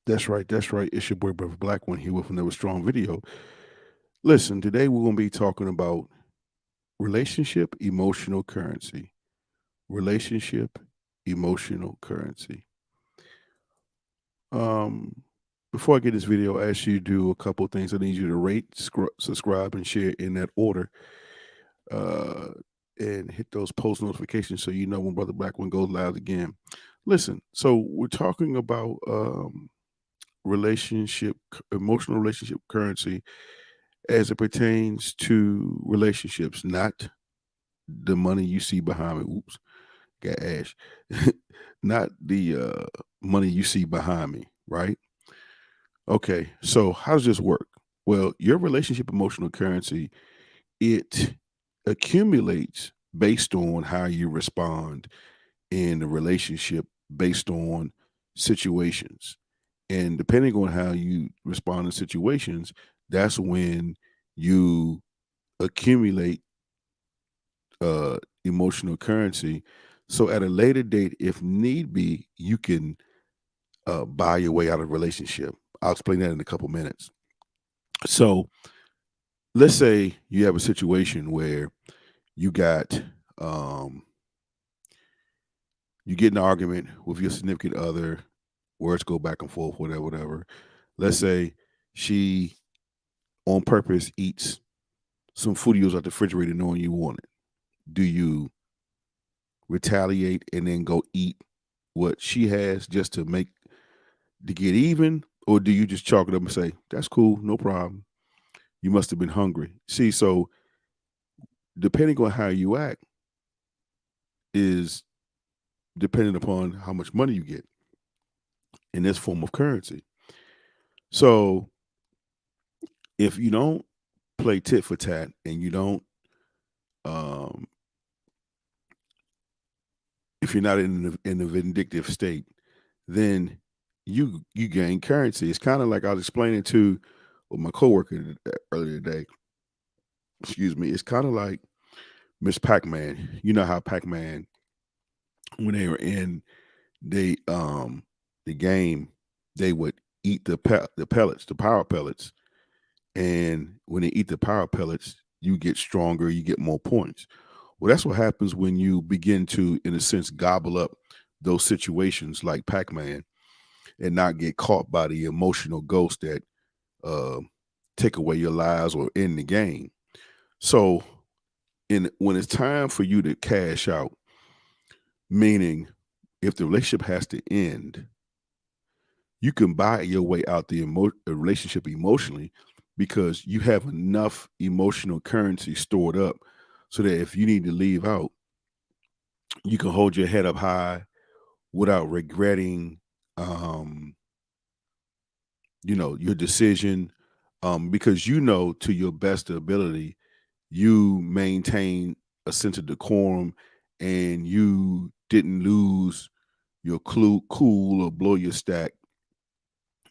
That's right. That's right. It's your boy, Brother Black One here with another strong video. Listen, today we're going to be talking about relationship emotional currency. Relationship emotional currency. Um, Before I get this video, I ask you to do a couple of things. I need you to rate, subscribe, and share in that order. Uh, and hit those post notifications so you know when Brother Black One goes live again. Listen, so we're talking about emotional relationship currency as it pertains to relationships, not the money you see behind me. Oops, got ash. Not the money you see behind me, right? Okay, so how does this work? Well, your relationship emotional currency, it accumulates based on how you respond in the relationship based on situations. And depending on how you respond in situations, that's when you accumulate emotional currency. So at a later date, if need be, you can buy your way out of a relationship. I'll explain that in a couple minutes. So let's say you have a situation where you got um, you get in an argument with your significant other, words go back and forth, whatever, whatever. Let's say she on purpose eats some food you was at the refrigerator knowing you want it. Do you retaliate and then go eat what she has just to get even, or do you just chalk it up and say that's cool, no problem? You must have been hungry. See, so depending on how you act is dependent upon how much money you get in this form of currency. So if you don't play tit for tat and you don't, um, if you're not in a vindictive state, then you gain currency. It's kind of like I was explaining to with my coworker earlier today. Excuse me. It's kind of like Miss Pac-Man. You know how Pac-Man, when they were in the game, they would eat the pellets, the power pellets, and when they eat the power pellets, you get stronger, you get more points. Well, that's what happens when you begin to, in a sense, gobble up those situations like Pac-Man and not get caught by the emotional ghost that uh, take away your lives or end the game. So, in when it's time for you to cash out, meaning if the relationship has to end, you can buy your way out the relationship emotionally because you have enough emotional currency stored up so that if you need to leave out, you can hold your head up high without regretting um your decision, because to your best ability you maintain a sense of decorum and you didn't lose your cool or blow your stack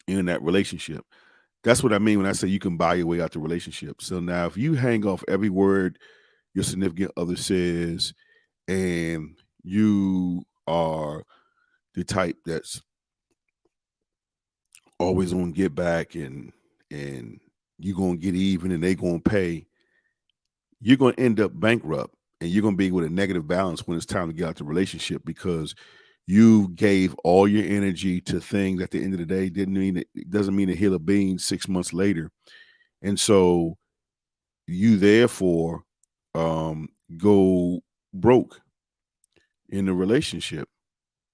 in that relationship. That's what I mean when I say you can buy your way out the relationship. So now if you hang off every word your significant other says and you are the type that's always gonna get back and you gonna get even and they gonna pay, you're gonna end up bankrupt and you're gonna be with a negative balance when it's time to get out the relationship because you gave all your energy to things at the end of the day it doesn't mean a hill of beans 6 months later. And so you therefore go broke in the relationship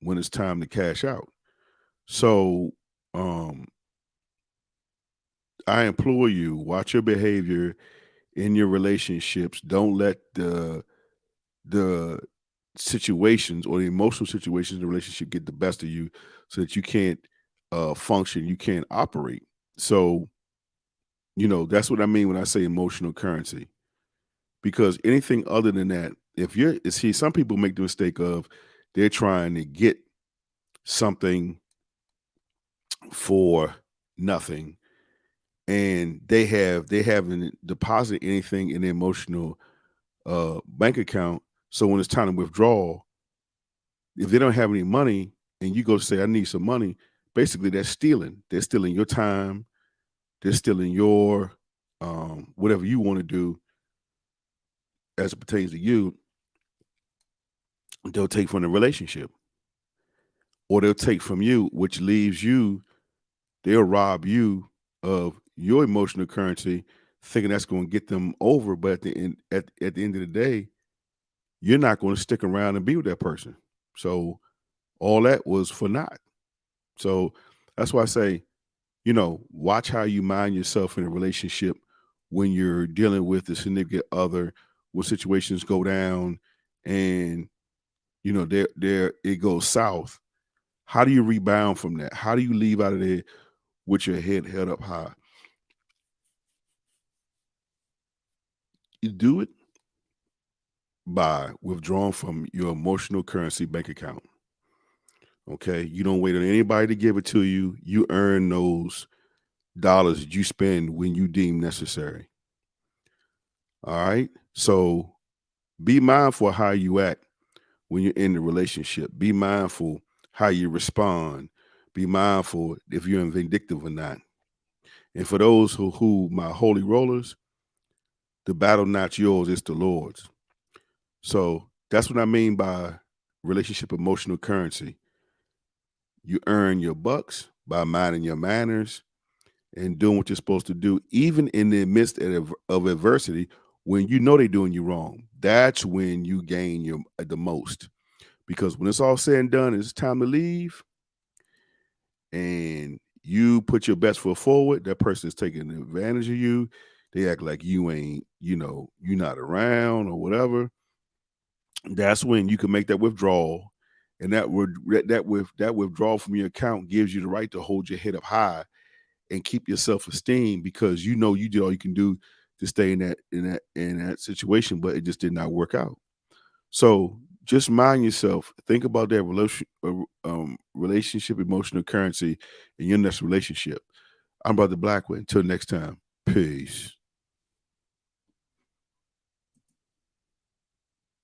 when it's time to cash out. So um I implore you, watch your behavior in your relationships. Don't let the situations or the emotional situations in the relationship get the best of you so that you can't function, you can't operate. So, that's what I mean when I say emotional currency. Because anything other than that, if you're see, some people make the mistake of they're trying to get something for nothing and they haven't deposited anything in the emotional bank account. So when it's time to withdraw, if they don't have any money and you go say, I need some money, basically that's stealing. They're stealing your time. They're stealing your whatever you want to do as it pertains to you. They'll take from the relationship, or they'll take from you, which leaves you. They'll rob you of your emotional currency, thinking that's going to get them over. But at the end of the day, you're not going to stick around and be with that person. So all that was for naught. So that's why I say, watch how you mind yourself in a relationship when you're dealing with a significant other, when situations go down and there it goes south. How do you rebound from that? How do you leave out of there with your head held up high? You do it by withdrawing from your emotional currency bank account. Okay. You don't wait on anybody to give it to you. You earn those dollars that you spend when you deem necessary. All right. So be mindful of how you act when you're in the relationship. Be mindful how you respond. Be mindful if you're vindictive or not. And for those who my holy rollers, the battle not yours, it's the Lord's. So that's what I mean by relationship emotional currency. You earn your bucks by minding your manners and doing what you're supposed to do, even in the midst of adversity, when you know they're doing you wrong. That's when you gain the most. Because when it's all said and done, it's time to leave, and you put your best foot forward, that person is taking advantage of you. They act like you ain't, you're not around or whatever. That's when you can make that withdrawal, and that withdrawal from your account gives you the right to hold your head up high and keep your self-esteem, because you did all you can do to stay in that situation, but it just did not work out. So just mind yourself. Think about that relationship emotional currency in your next relationship. I'm Brother Blackwell. Until next time, peace.